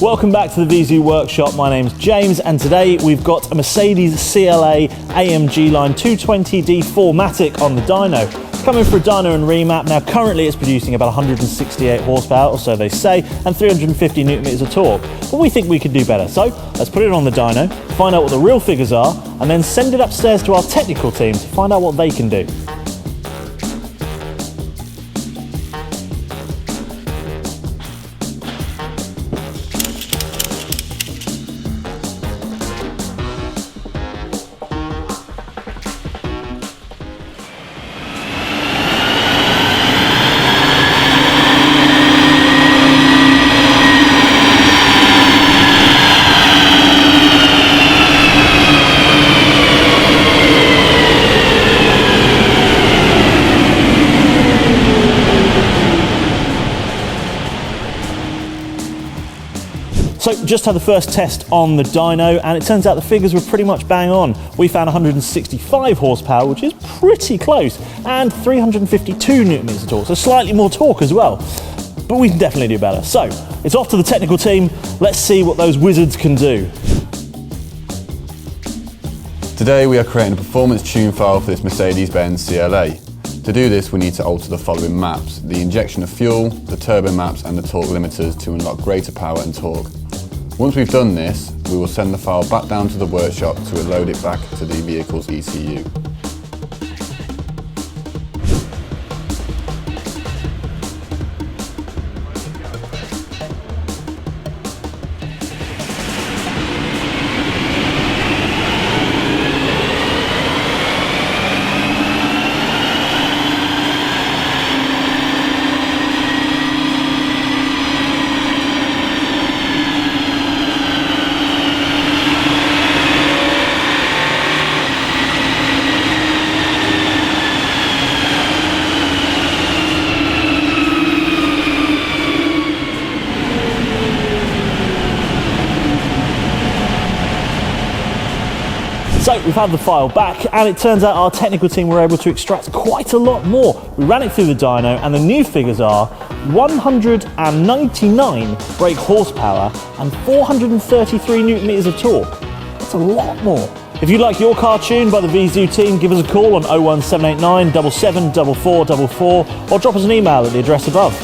Welcome back to the VIEZU workshop. My name's James and today we've got a Mercedes CLA AMG line 220d 4MATIC on the dyno. Coming for a dyno and remap. Now currently it's producing about 168 horsepower, or so they say, and 350 newton meters of torque. But we think we could do better. So let's put it on the dyno, find out what the real figures are, and then send it upstairs to our technical team to find out what they can do. So just had the first test on the dyno and it turns out the figures were pretty much bang on. We found 165 horsepower, which is pretty close, and 352 newton meters of torque, so slightly more torque as well. But we can definitely do better. So it's off to the technical team. Let's see what those wizards can do. Today we are creating a performance tune file for this Mercedes-Benz CLA. To do this, we need to alter the following maps: the injection of fuel, the turbo maps and the torque limiters to unlock greater power and torque. Once we've done this, we will send the file back down to the workshop to load it back to the vehicle's ECU. So we've had the file back and it turns out our technical team were able to extract quite a lot more. We ran it through the dyno and the new figures are 199 brake horsepower and 433 newton meters of torque. That's a lot more. If you'd like your car tuned by the VIEZU team, give us a call on 01789 774444 or drop us an email at the address above.